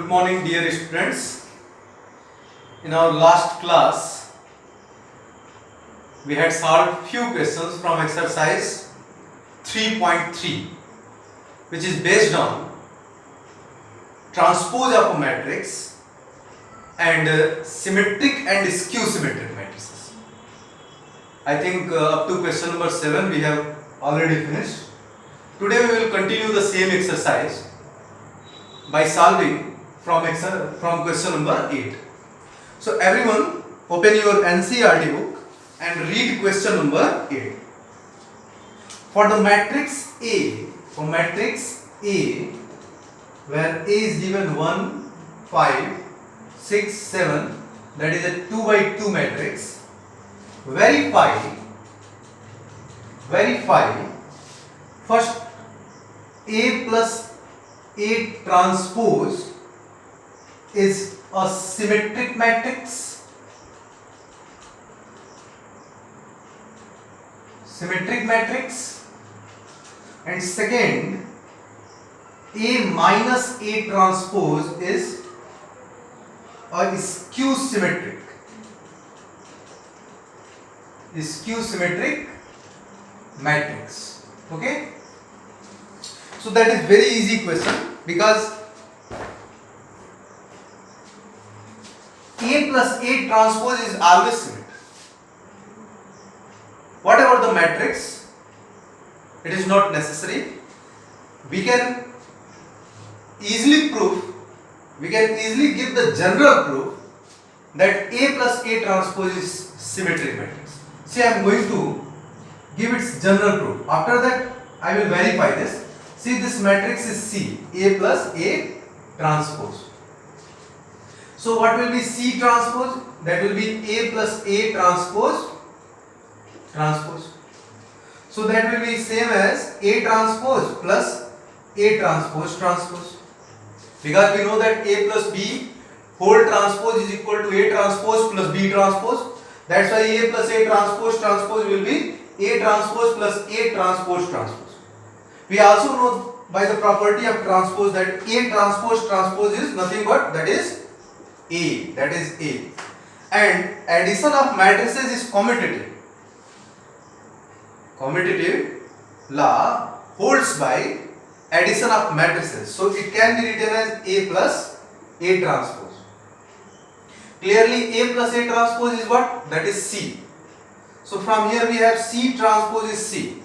Good morning, dear students. In our last class, we had solved few questions from exercise 3.3, which is based on transpose of a matrix and symmetric and skew symmetric matrices. I think up to question number 7 we have already finished. Today we will continue the same exercise by solving from question number 8. So everyone open your NCERT book and read question number 8. For the matrix A, where A is given 1, 5, 6, 7, that is a 2 by 2 matrix, verify first A plus A transpose is a symmetric matrix. And second, A minus A transpose is a skew symmetric matrix. Okay, so that is very easy question, because A plus A transpose is always symmetric. Whatever the matrix, it is not necessary. We can easily give the general proof that A plus A transpose is symmetric matrix. See, I am going to give its general proof. After that, I will verify this. See, this matrix is C, A plus A transpose. So what will be C transpose? That will be A plus A transpose. So that will be same as A transpose plus A transpose. Because we know that A plus B whole transpose is equal to A transpose plus B transpose. That's why A plus A transpose will be A transpose plus A transpose. We also know by the property of transpose that A transpose is nothing but that is A. And addition of matrices is commutative. Commutative law holds by addition of matrices. So it can be written as A plus A transpose. Clearly A plus A transpose is what? That is C. So from here we have C transpose is C.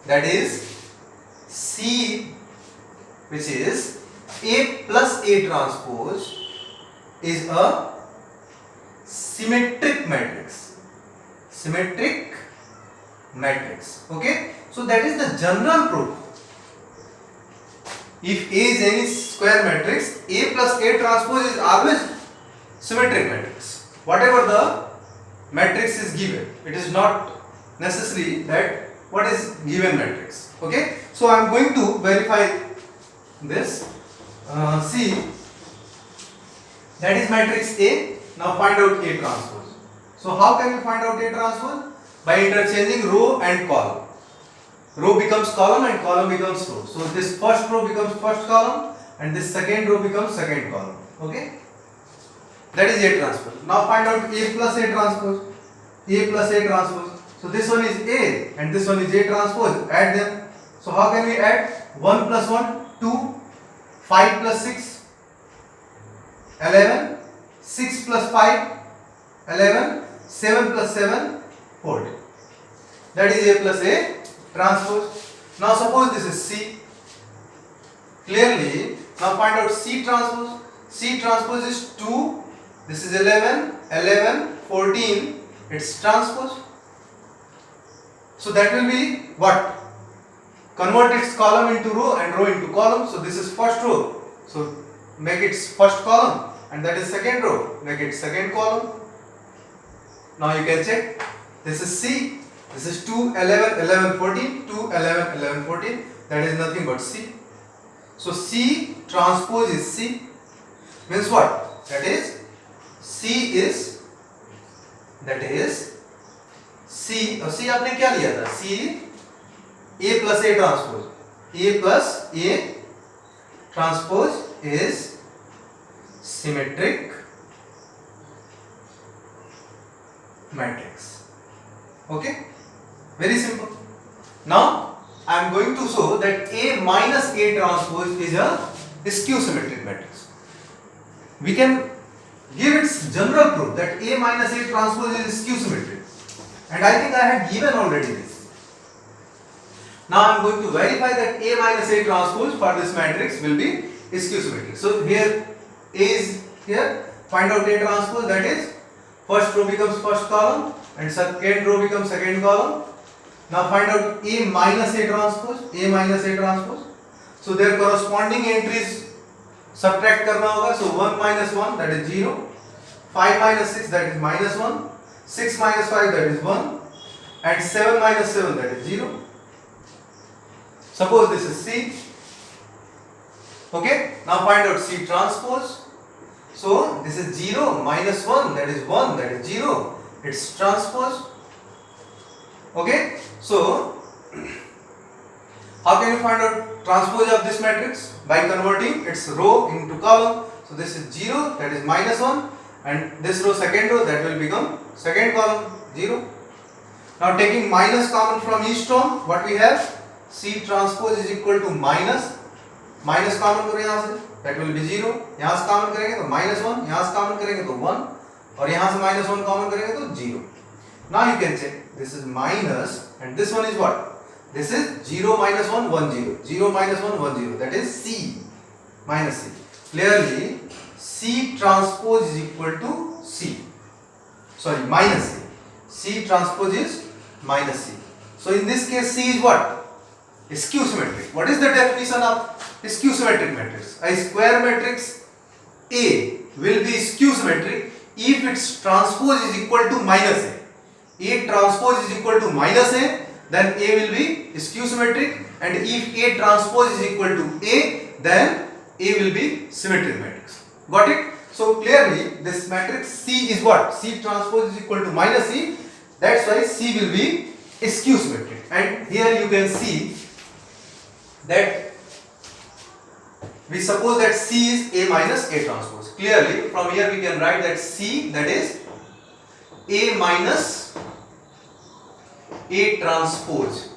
That is C, which is A plus A transpose, is a symmetric matrix. Okay, so that is the general proof. If A is any square matrix, A plus A transpose is always symmetric matrix. Whatever the matrix is given, it is not necessary that what is given matrix. Okay, so I am going to verify this. See, that is matrix A. Now find out A transpose. So how can we find out A transpose? By interchanging row and column. Row becomes column and column becomes row. So this first row becomes first column and this second row becomes second column. Okay, that is A transpose. Now find out A plus A transpose. So this one is A and this one is A transpose. Add them. So how can we add? 1 plus 1, 2, 5 plus 6, 11, 6 plus 5, 11, 7 plus 7, 14. That is A plus A transpose. Now suppose this is C. Clearly, now find out C transpose. C transpose is 2, this is 11, 14, it's transpose. So that will be what? Convert its column into row and row into column. So this is first row. So make its first column, and that is second row. Make it second column. Now you can check. This is C. This is 2, 11, 14. 2, 11, 14. That is nothing but C. So C transpose is C. Means what? That is C is C. C आपने क्या लिया था? C A plus A transpose. A plus A transpose is symmetric matrix. Okay, very simple. Now I am going to show that A minus A transpose is a skew symmetric matrix. We can give its general proof that A minus A transpose is skew symmetric, and I think I had given already this. Now I am going to verify that A minus A transpose for this matrix will be skew symmetric. So here A is here, find out A transpose, that is first row becomes first column and second row becomes second column. Now find out A minus A transpose, A minus A transpose. So their corresponding entries subtract करना होगा. So 1 minus 1, that is 0. 5 minus 6, that is minus 1. 6 minus 5, that is 1. And 7 minus 7, that is 0. Suppose this is C. Okay. Now find out C transpose. So this is 0 minus 1, that is 1, that is 0. It's transpose. Okay. So how can you find out transpose of this matrix? By converting its row into column. So this is 0, that is minus 1, and this row second row, that will become second column 0. Now taking minus common from each term, what we have? C transpose is equal to minus common करो यहाँ से, that will be 0. यहाँ से common करेंगे तो minus 1, यहाँ से common करेंगे तो 1, और यहाँ से minus 1 common करेंगे तो 0. Now you can check, this is minus and this one is what? This is 0 minus 1 1 0, 0 minus 1 1 0, that is C minus C. Clearly C transpose is equal to C, sorry, minus C. C transpose is minus C. So in this case C is what? Skew symmetric. What is the definition of skew symmetric matrix? A square matrix A will be skew symmetric if its transpose is equal to minus A. A transpose is equal to minus A, then A will be skew symmetric, and if A transpose is equal to A, then A will be symmetric matrix. Got it? So clearly this matrix C is what? C transpose is equal to minus C. That's why C will be skew symmetric. And here you can see that we suppose that C is A minus A transpose. Clearly from here we can write that C, that is A minus A transpose,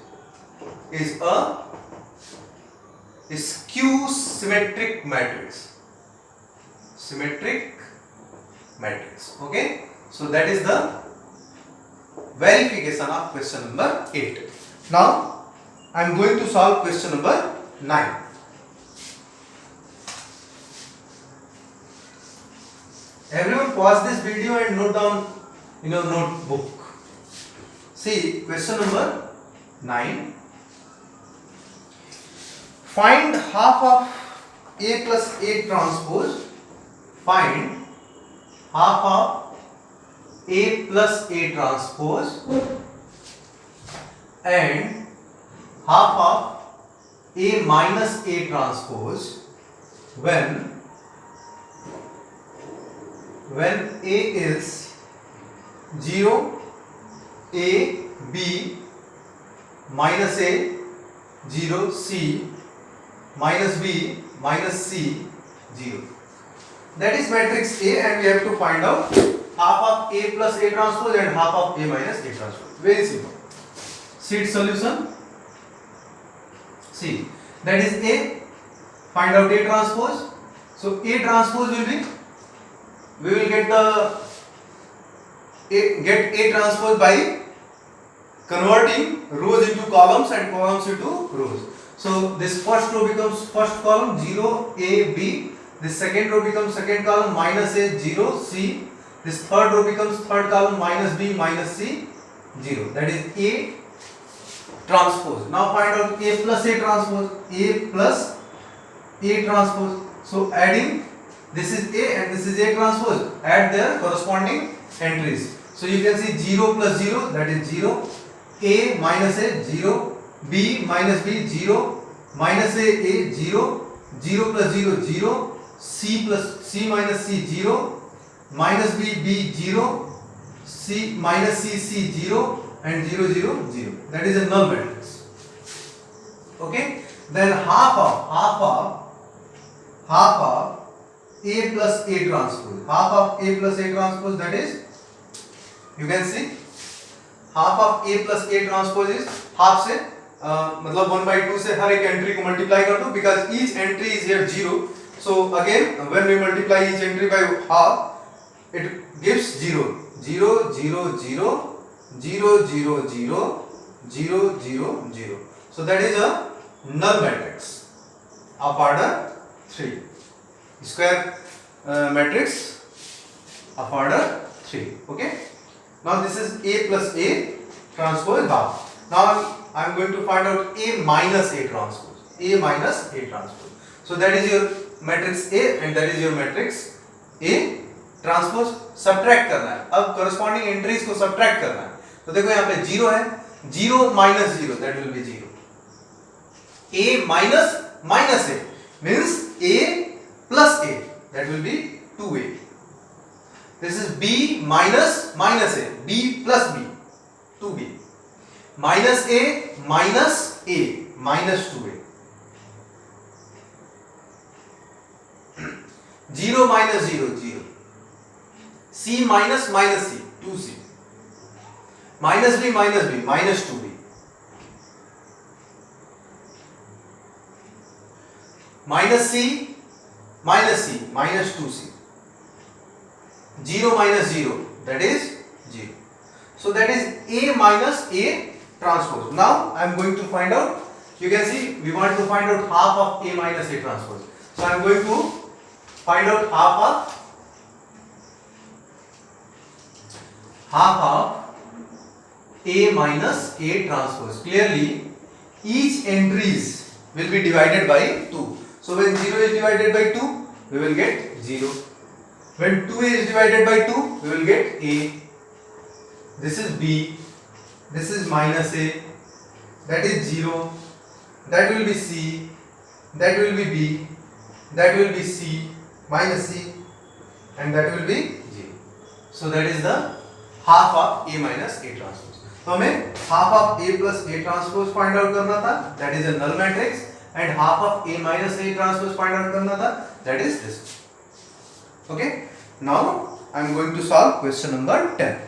is a skew symmetric matrix. Symmetric matrix. Okay. So that is the verification of question number 8. Now I am going to solve question number 9. Everyone pause this video and note down in your notebook. See question number 9. Find half of A plus A transpose. Find half of A plus A transpose and half of A minus A transpose when A is 0, A, B, minus A, 0, C, minus B, minus C, 0. That is matrix A, and we have to find out half of A plus A transpose and half of A minus A transpose. Very simple. See its solution. See, that is A. Find out A transpose. So A transpose will be, we will get A transpose by converting rows into columns and columns into rows. So this first row becomes first column 0 A B. This second row becomes second column minus A 0 C. This third row becomes third column minus B minus C 0. That is A transpose. Now find out A plus A transpose. A plus A transpose. So adding, this is A and this is A transpose. Add their corresponding entries. So you can see 0 plus 0, that is 0. A minus A 0. B minus B 0. Minus A 0. 0 plus 0 0. C plus C minus C 0. Minus B B 0. C minus C C 0 and 0 0 0. That is a null matrix. Okay. Then half of A plus A transpose. Half of A plus A transpose, that is, you can see, half of A plus A transpose is half से मतलब 1/2 से हर एक entry को multiply कर दो, because each entry is here 0. So again when we multiply each entry by half it gives 0 0 0 0 0 0 0 0 0 0. So that is a null matrix of order 3, square matrix of order 3. Okay, now this is A plus A transpose half. Now I am going to find out A minus A transpose. A minus A transpose. So that is your matrix A and that is your matrix A transpose. Subtract करना है. अब corresponding entries को subtract करना है. तो देखो यहाँ पे 0 है. 0 minus 0, that will be 0. A minus minus A means A plus A, that will be 2A. This is B minus minus A, B plus B, 2B. Minus A minus A minus 2A. 0 minus 0, 0. C minus minus C, 2C. Minus B minus B, minus 2B. Minus C minus C, minus 2C. 0 minus 0, that is 0. So that is A minus A transpose. Now I am going to find out, you can see we want to find out half of A minus A transpose. So I am going to find out half of A minus A transpose. Clearly each entries will be divided by 2. So when 0 is divided by 2, we will get 0. When 2A is divided by 2, we will get A. This is B, this is minus A, that is 0, that will be C, that will be B, that will be C, minus C, and that will be 0. So that is the half of A minus A transpose. तो हमें half of A plus A transpose find out करना था, that is a null matrix, and half of A minus A transpose find out करना था, that is this. Okay, now I am going to solve question number 10.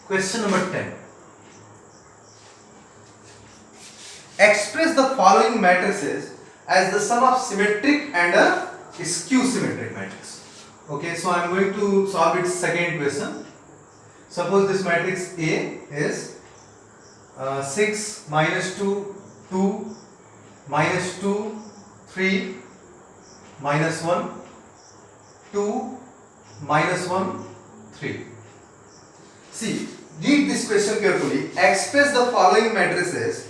Question number 10. Express the following matrices as the sum of symmetric and a skew symmetric matrix. Okay, so I am going to solve its second question. Suppose this matrix A is 6 minus 2 2 minus 2 3 minus 1 2 minus 1 3. See, read this question carefully. Express the following matrices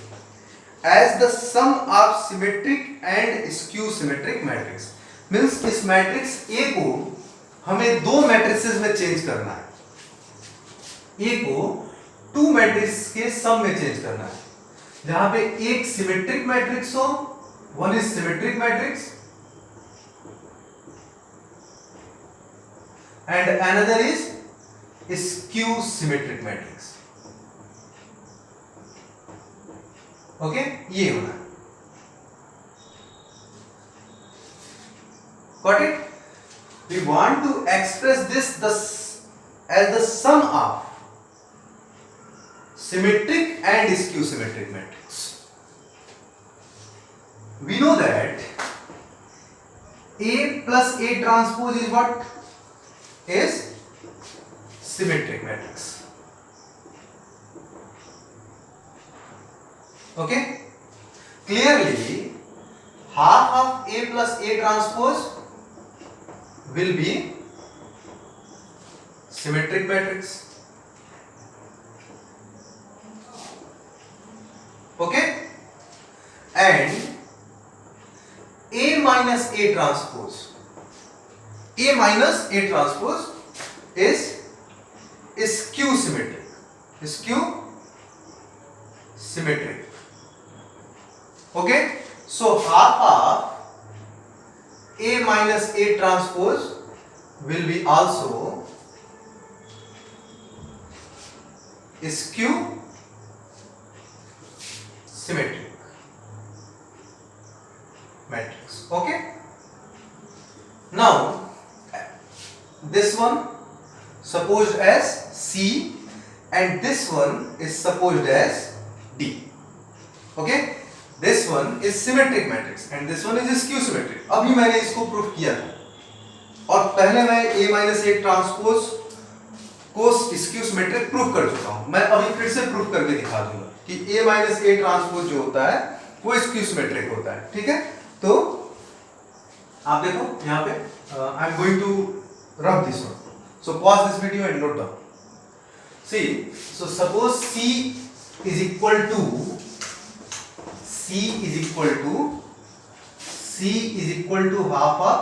as the sum of symmetric and skew symmetric matrix. Means इस matrix A को हमें दो matrices में change करना है. A को two matrix के सम में चेंज करना है. जहां पे एक सिमेट्रिक मैट्रिक्स हो, one is symmetric matrix and another is skew symmetric matrix. Okay, ये होना है. Got it? We want to express this as the sum of symmetric and skew symmetric matrix. We know that A plus A transpose is what? Is symmetric matrix. Okay, clearly half of A plus A transpose will be symmetric matrix. Okay, and A minus A transpose, A minus A transpose is skew symmetric. Skew symmetric. Okay, so half of A minus A transpose will be also skew symmetric matrix. Okay, now this one supposed as C and this one is supposed as D. Okay, this one is symmetric matrix and this one is skew symmetric. अभी मैंने इसको proof किया था और पहले मैं A minus A transpose को skew symmetric proof कर चुका हूं. मैं अभी फिर से प्रूफ करके दिखा दूंगा कि A माइनस A ट्रांसपोज जो होता है वो स्क्यू सिमेट्रिक होता है. ठीक है, तो आप देखो यहाँ पे I am going to rub this one. So pause this video and note down. See, so suppose C is equal to half of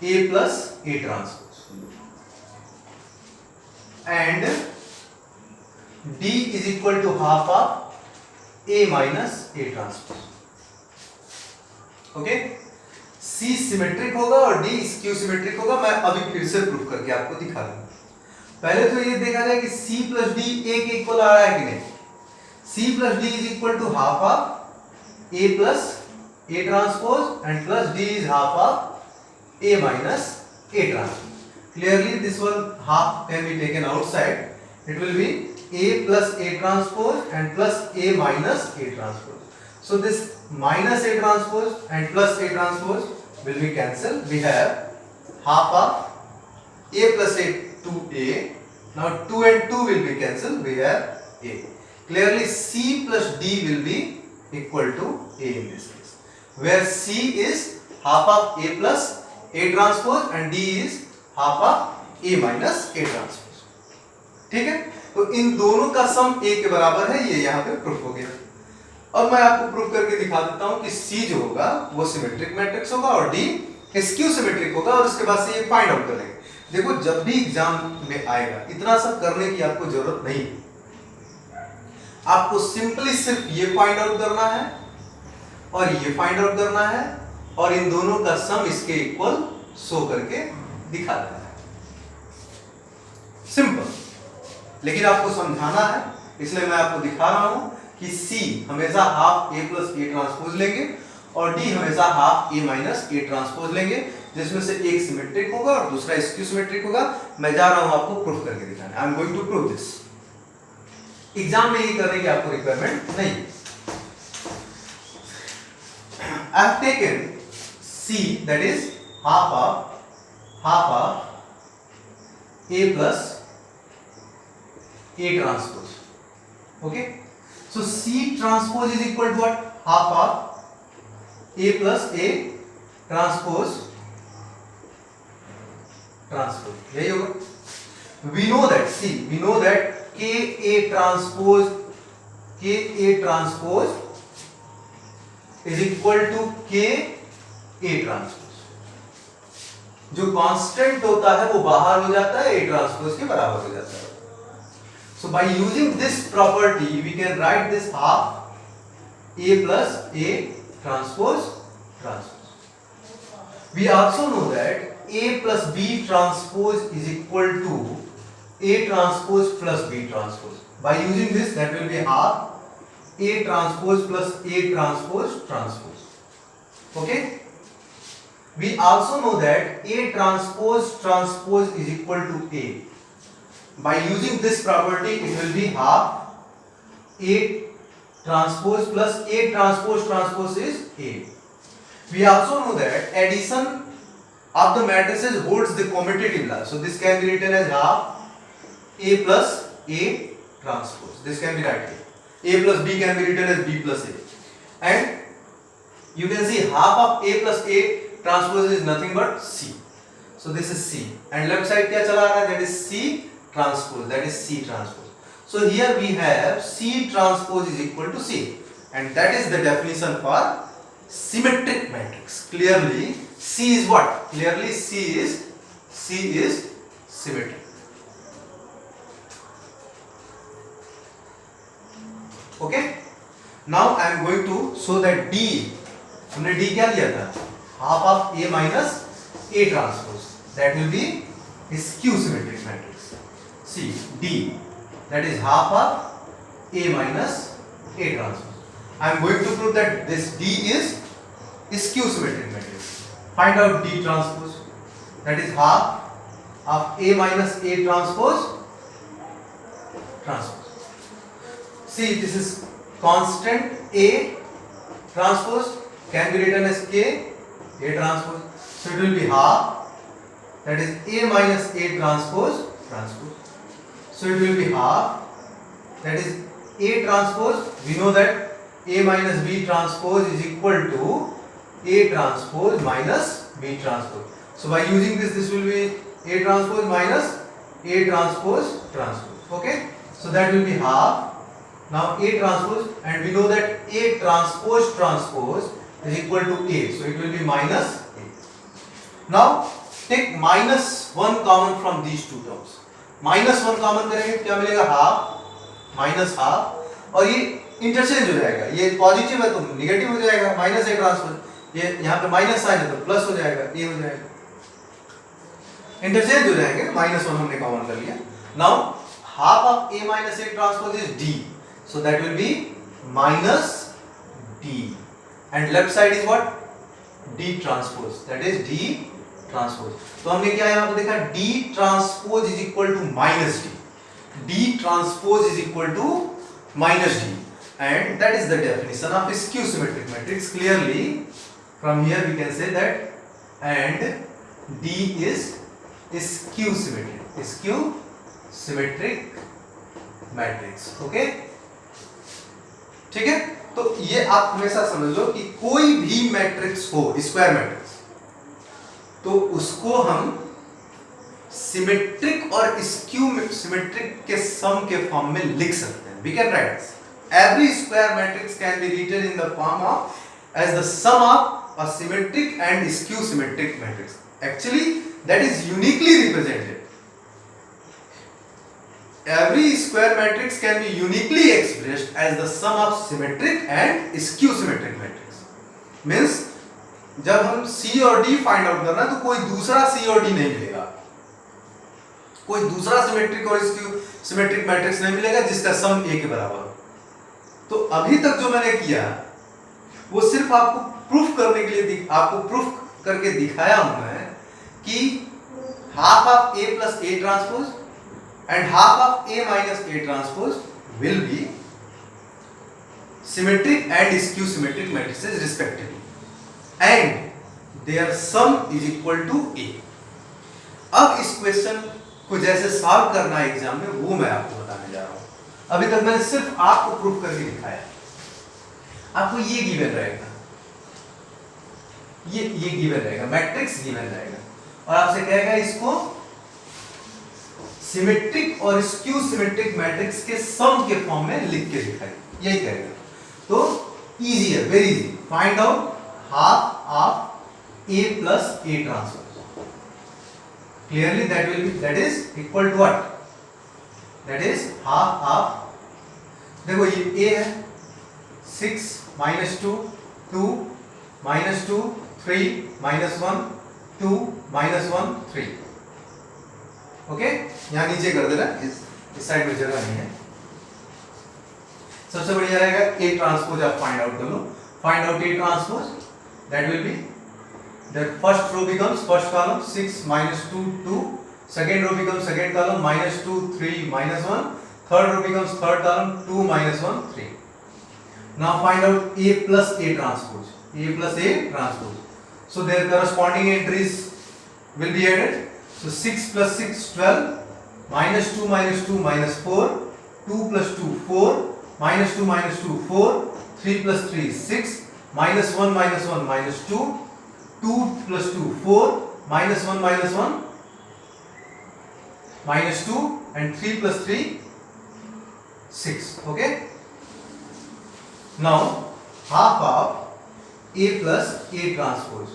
A plus A transpose and D is equal to half of A minus A transpose. Okay, C symmetric होगा और D skew symmetric होगा. मैं अभी फिर से proof करके आपको दिखा दूंगा. पहले तो ये देखा जाए कि C plus D A के इक्वल आ रहा है कि नहीं. C plus D is equal to half of A plus A transpose and plus D is half of A minus A transpose. Clearly this one half can be taken outside. It will be A plus A transpose and plus A minus A transpose. So this minus A transpose and plus A transpose will be cancelled. We have half of A plus A to A. Now 2 and 2 will be cancelled. We have A. Clearly C plus D will be equal to A in this case, where C is half of A plus A transpose and D is half of A minus A transpose. ठीक है, तो इन दोनों का सम A के बराबर है. ये यहाँ पे प्रूफ हो गया. अब मैं आपको प्रूफ करके दिखा देता हूँ कि C जो होगा वो सिमेट्रिक मैट्रिक्स होगा और D स्क्यू सिमेट्रिक होगा और उसके बाद से ये फाइंड आउट कर लेंगे. देखो जब भी एग्जाम में आएगा इतना सब करने की आपको जरूरत नहीं. आपको सिंपली सिर्फ ये फाइंड आउट करना है और ये फाइंड आउट करना है और इन दोनों का सम इसके इक्वल शो करके दिखा देना है. सिंपल, लेकिन आपको समझाना है इसलिए मैं आपको दिखा रहा हूं कि C हमेशा half A plus A transpose लेंगे और D हमेशा half A minus A transpose लेंगे, जिसमें से एक सिमेट्रिक होगा और दूसरा स्क्यू सिमेट्रिक होगा. मैं जा रहा हूं आपको प्रूफ करके दिखाने. I am going to prove this. Exam में ये करने की आपको रिक्वायरमेंट नहीं. I have taken C, that is half of A plus A transpose. Okay, so C transpose is equal to what? Half of A plus A transpose. यही होगा. We know that KA transpose is equal to KA transpose. जो constant होता है वो बाहर हो जाता है, A transpose के बराबर हो जाता है. So by using this property we can write this half A plus A transpose. We also know that A plus B transpose is equal to A transpose plus B transpose. By using this, that will be half A transpose plus A transpose. Okay? We also know that A transpose is equal to A. By using this property, it will be half A transpose plus A transpose is A. We also know that addition of the matrices holds the commutative law. So this can be written as half A plus A transpose. This can be written. A plus B can be written as B plus A. And you can see half of A plus A transpose is nothing but C. So this is C. And left side क्या चला रहा है? That is C transpose. That is C transpose. So here we have C transpose is equal to C. And that is the definition for symmetric matrix. Clearly C is what? Clearly C is symmetric. Okay? Now I am going to show that D, हमने D क्या लिया था? Half of A minus A transpose. That will be skew symmetric matrix. See D. that is half of A minus A transpose. I am going to prove that this D is skew symmetric matrix. Find out D transpose, that is half of A minus A transpose. See, this is constant A transpose can be written as K A transpose. So it will be half, that is A minus A transpose. So it will be half, that is A transpose. We know that A minus B transpose is equal to A transpose minus B transpose. So by using this will be A transpose minus A transpose. Okay. So that will be half. Now A transpose, and we know that A transpose is equal to A. So it will be minus A. Now take minus 1 common from these two terms. Minus 1 common करेंगे क्या मिलेगा? Half minus half, और ये interchange हो जाएगा, ये positive है तो नेगेटिव हो जाएगा, माइनस ए ट्रांसफर, ये यहाँ पे माइनस साइन है तो प्लस हो जाएगा, ये हो जाएगा, इंटरचेंज हो जाएंगे. माइनस 1 हमने कॉमन कर लिया. Now half of A minus A transpose is D, so that will be minus D, and left side is what? D transpose, that is D transpose. तो हमने क्या यहां पर देखा? D transpose is equal to minus D, D transpose is equal to minus D, and that is the definition of skew symmetric matrix. Clearly from here we can say that and D is skew symmetric matrix. Okay, ठीक है. तो ये आप हमेशा समझ लो कि कोई भी मैट्रिक्स हो, स्क्वायर मैट्रिक्स, तो उसको हम सिमेट्रिक और स्क्यू सिमेट्रिक के सम के फॉर्म में लिख सकते हैं. We can write every square matrix can be written in the form of as the sum of a symmetric and skew symmetric matrix. Actually, that is uniquely represented. Every square matrix can be uniquely expressed as the sum of symmetric and skew symmetric matrix. Means जब हम C और D find out करना तो कोई दूसरा C और D नहीं मिलेगा, कोई दूसरा सिमेट्रिक और स्क्यू सिमेट्रिक मैट्रिक्स नहीं मिलेगा जिसका सम A के बराबर हो. तो अभी तक जो मैंने किया वो सिर्फ आपको प्रूफ करने के लिए आपको प्रूफ करके दिखाया हूं मैं कि half of A plus A transpose and half of A minus A transpose will be symmetric and skew symmetric matrices respectively, and their sum is equal to A. अब इस क्वेश्चन को जैसे सॉल्व करना है एग्जाम में वो मैं आपको बताने जा रहा हूं. अभी तक मैंने सिर्फ आपको प्रूफ करके दिखाया. आपको ये गिवन रहेगा, ये गिवन रहेगा, मैट्रिक्स गिवन रहेगा, और आपसे कहेगा इसको सिमेट्रिक और स्क्यू सिमेट्रिक मैट्रिक्स के सम के फॉर्म में लिख के दिखाइए, यही कहेगा. तो इजी है, very easy. Find out half of A plus A transpose. Clearly that is equal to what? That is half of, देखो ये A है 6 minus 2 2 minus 2 3 minus 1 2 minus 1 3. Okay, यहाँ नीचे कर देना, इस साइड में जगह नहीं है. सबसे बढ़िया रहेगा A ट्रांसपोज आप फाइंड आउट कर लो. Find out A transpose, that will be that first row becomes first column 6 minus 2 2, second row becomes second column minus 2 3 minus 1, third row becomes third column 2 minus 1 3. Now find out A plus A transpose, A plus A transpose. So their corresponding entries will be added. So 6 plus 6 12, minus 2 minus 4, 2 plus 2 4, minus 2 4, 3 plus 3 6, minus 1 minus 2, 2 plus 2 4, minus 1 minus 2, and 3 plus 3 6. Okay, now half of A plus A transpose.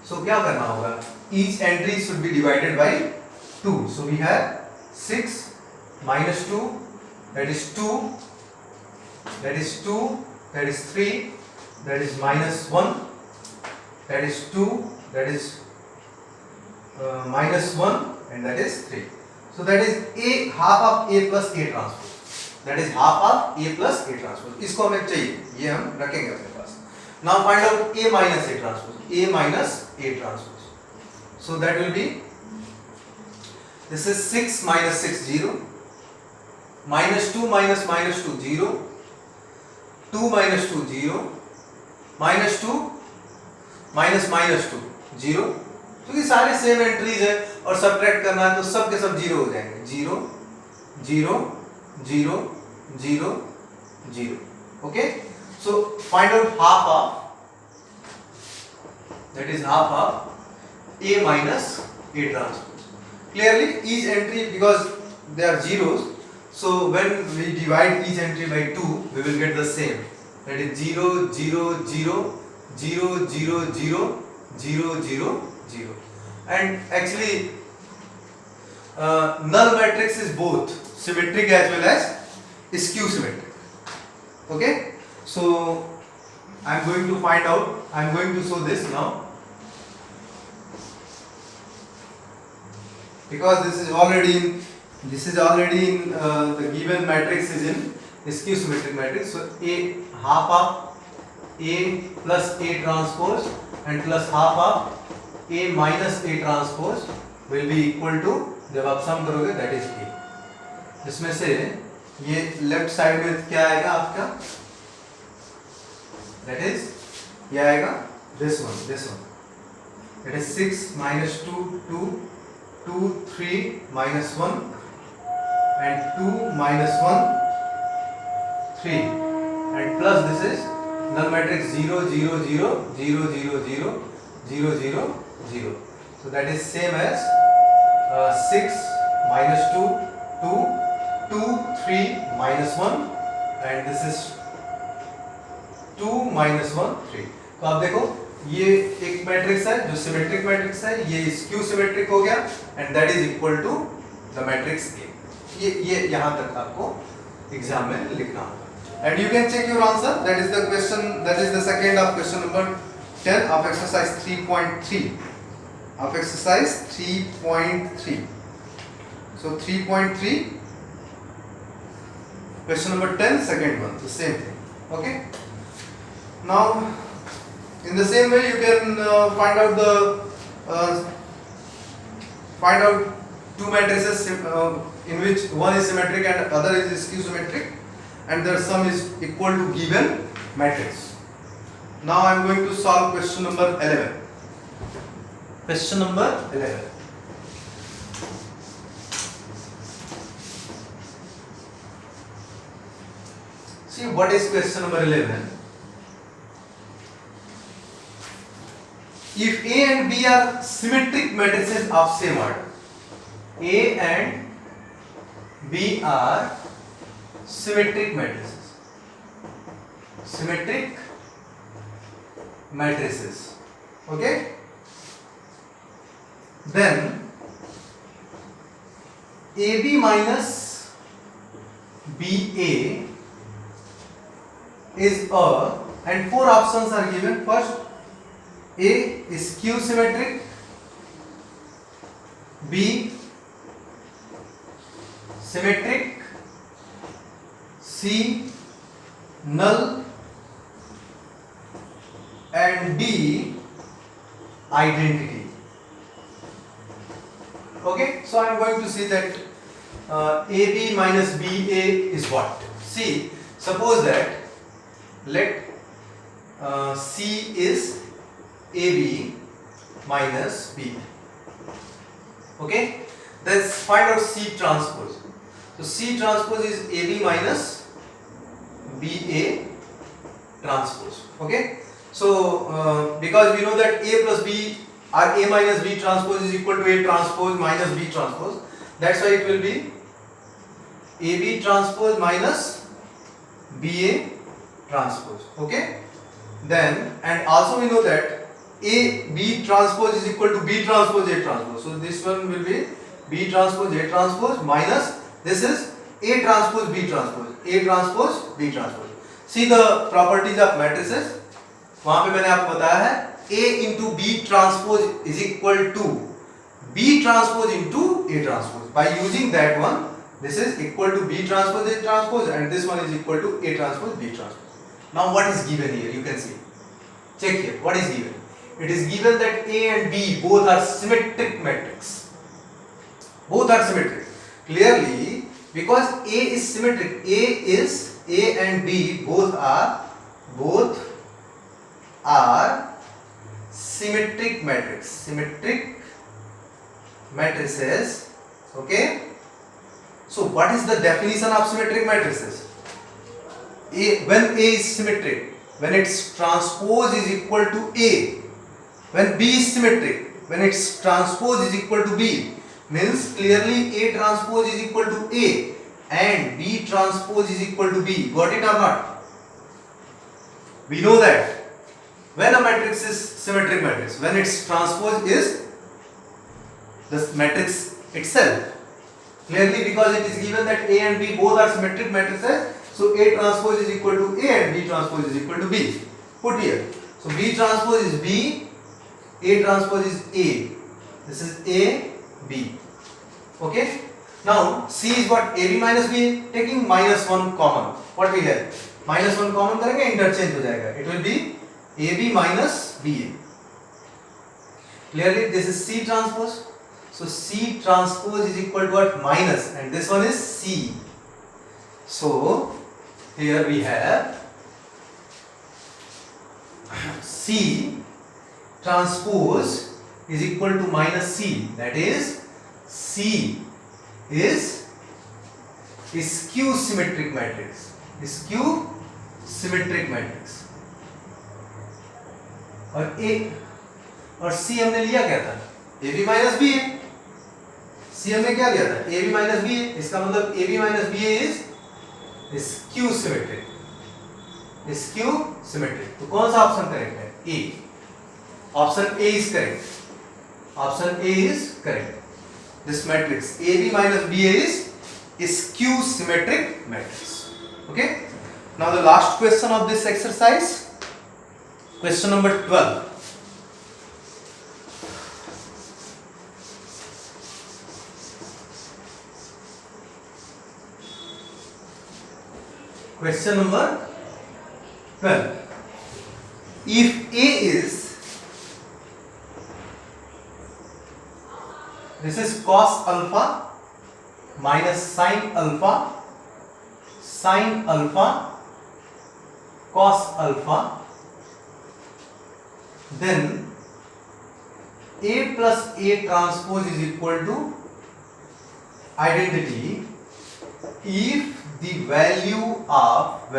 So क्या करना होगा? Each entry should be divided by 2. So we have 6 minus 2, that is 2, that is 2, that is 3, that is minus 1, that is 2, that is minus 1, and that is 3. So that is A half of A plus A transpose. That is half of A plus A transpose. इसको हमें चाहिए, ये हम रखेंगे अपने पास. Now find out A minus A transpose. A minus A transpose. So that will be, this is 6 minus 6 0, minus 2 minus minus 2 0, 2 minus 2 0, minus 2 minus minus 2 0. क्योंकि सारे same entries है और सब्ट्रैक्ट करना है तो सब के सब जीरो हो जाएंगे. 0 0 0 0 0. Okay, so find out half of, that is half of A minus A transpose. Clearly each entry, because they are zeros, so when we divide each entry by 2 we will get the same, that is 0 0 0 0 0 0 0 0 0. And actually null matrix is both symmetric as well as skew symmetric. Okay, so I am going to find out, I am going to show this now, because this is already in the given matrix is in skew symmetric matrix. So A half of A plus A transpose and plus half of A minus A transpose will be equal to, जब आप सम करोगे that is A. इसमें से ये left side में क्या आएगा आपका, that is ये आएगा this one, that is 6 minus 2 2 2 3 minus 1 and 2 minus 1 3 and plus this is null matrix 0 0 0 0 0 0 0 0 0. So that is same as 6 minus 2 2 2 3 minus 1 and this is 2 minus 1 3. तो आप देखो ये एक मैट्रिक्स है जो सिमेट्रिक मैट्रिक्स है, ये स्क्यू सिमेट्रिक हो गया and that is equal to the matrix A. ये यहाँ तक आपको एग्जाम में लिखना होगा and you can check your answer. That is the question, that is the second of question number 10 of exercise 3.3 of exercise 3.3. So 3.3 question number 10, second one, the same thing. Okay, now in the same way you can find out two matrices in which one is symmetric and other is skew symmetric and their sum is equal to given matrix. Now I am going to solve question number 11. Question number 11. See what is question number 11. If A and B are symmetric matrices of same order, A and B are symmetric matrices. Symmetric matrices. Okay, then AB minus BA is a, and four options are given. First, A is skew symmetric, B symmetric, C null and D identity. Okay, so I am going to see that AB minus BA is what? See, suppose that let C is AB minus B. Okay, let's find out C transpose. So C transpose is AB minus BA transpose. Okay, so because we know that A plus B or A minus B transpose is equal to A transpose minus B transpose, that's why it will be AB transpose minus BA transpose. Okay, then and also we know that A B transpose is equal to B transpose A transpose, so this one will be B transpose A transpose minus this is A transpose B transpose, A transpose B transpose. See the properties of matrices, वहां पे मैंने आपको बताया है A into B transpose is equal to B transpose into A transpose. By using that one, this is equal to B transpose A transpose, and this one is equal to A transpose B transpose. Now what is given here? You can see. Check here. What is given? It is given that A and B both are symmetric matrix. Both are symmetric. Clearly, because A is symmetric, A and B both are symmetric matrix. Symmetric matrices. Okay. So what is the definition of symmetric matrices? When A is symmetric, when its transpose is equal to A. When B is symmetric, when its transpose is equal to B, means clearly A transpose is equal to A and B transpose is equal to B. Got it or not? We know that when a matrix is symmetric matrix, when its transpose is the matrix itself. Clearly, because it is given that A and B both are symmetric matrices, so A transpose is equal to A and B transpose is equal to B. Put here. So B transpose is B, A transpose is A. This is A, B. Okay. Now C is what? AB minus B. Taking minus 1 common. What we have? Minus 1 common करेंगे, interchange हो जाएगा. It will be AB minus BA. Clearly, this is C transpose. So C transpose is equal to what? Minus, and this one is C. So here we have C transpose is equal to minus C. That is, C is skew symmetric matrix. Skew symmetric matrix. और C हमने लिया क्या था? AB minus BA. C हमने क्या लिया था? AB minus BA. इसका मतलब AB minus BA is skew symmetric. Skew symmetric. तो कौन सा ऑप्शन करेक्ट है? A. Option A is correct. Option A is correct. This matrix AB minus BA is skew symmetric matrix. Okay. Now the last question of this exercise. Question number 12. Question number 12. If A is, this is cos alpha minus sin alpha, cos alpha, then A plus A transpose is equal to identity if the value of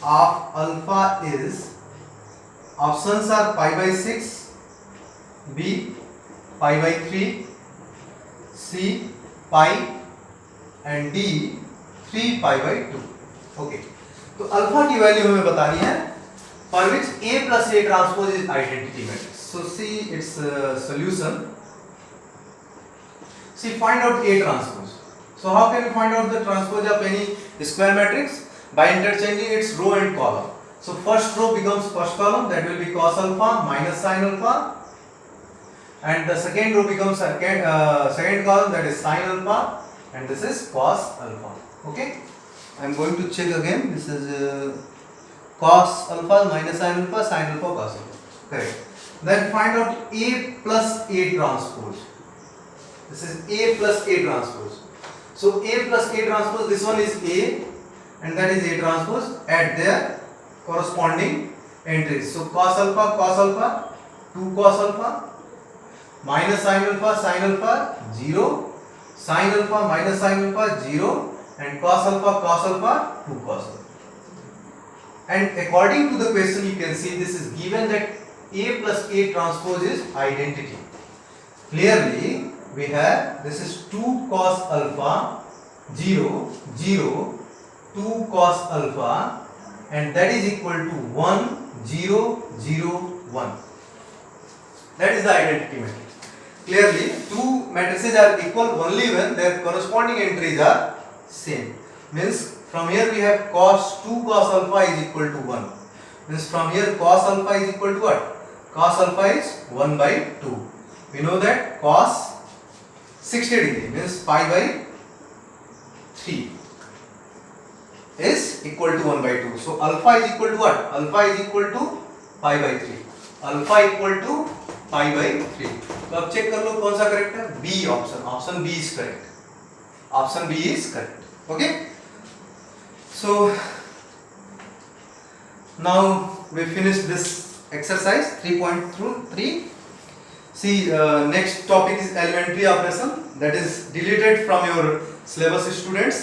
alpha is, options are pi by 6, B pi by 3, C pi and D 3 pi by 2. Okay. तो alpha की value हमें बतानी है for which A plus A transpose is identity matrix. So see its solution. See, find out A transpose. So how can we find out the transpose of any square matrix? By interchanging its row and column. So first row becomes first column, that will be cos alpha minus sin alpha, and the second row becomes second column, that is sin alpha, and this is cos alpha. Okay, I am going to check again. This is cos alpha minus sin alpha, cos alpha. Correct. Then find out A plus A transpose. This is A plus A transpose. So A plus A transpose, this one is A and that is A transpose. Add their corresponding entries. So cos alpha 2 cos alpha, minus sin alpha 0, sin alpha minus sin alpha 0, and cos alpha 2 cos alpha. And according to the question, you can see this is given that A plus A transpose is identity. Clearly we have, this is 2 cos alpha 0 0 2 cos alpha, and that is equal to 1 0 0 1. That is the identity matrix. Clearly two matrices are equal only when their corresponding entries are same. Means from here we have cos 2 cos alpha is equal to 1. Means from here cos alpha is equal to what? Cos alpha is 1 by 2. We know that cos 60 degree means pi by 3 is equal to 1 by 2. So alpha is equal to what? Alpha is equal to pi by 3. Alpha equal to pi by 3. तो अब check कर लो कौन सा correct है? B option. Option B is correct. Option B is correct. Okay. So now we finish this exercise 3.3. See, next topic is elementary operation, that is deleted from your syllabus, students.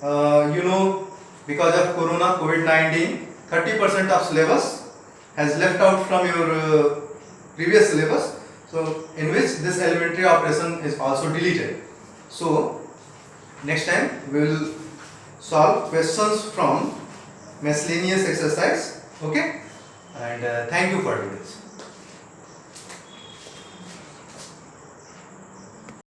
You know, because of corona COVID-19, 30% of syllabus has left out from your previous syllabus, so in which this elementary operation is also deleted. So next time we will solve questions from miscellaneous exercise. Okay, and thank you for doing this.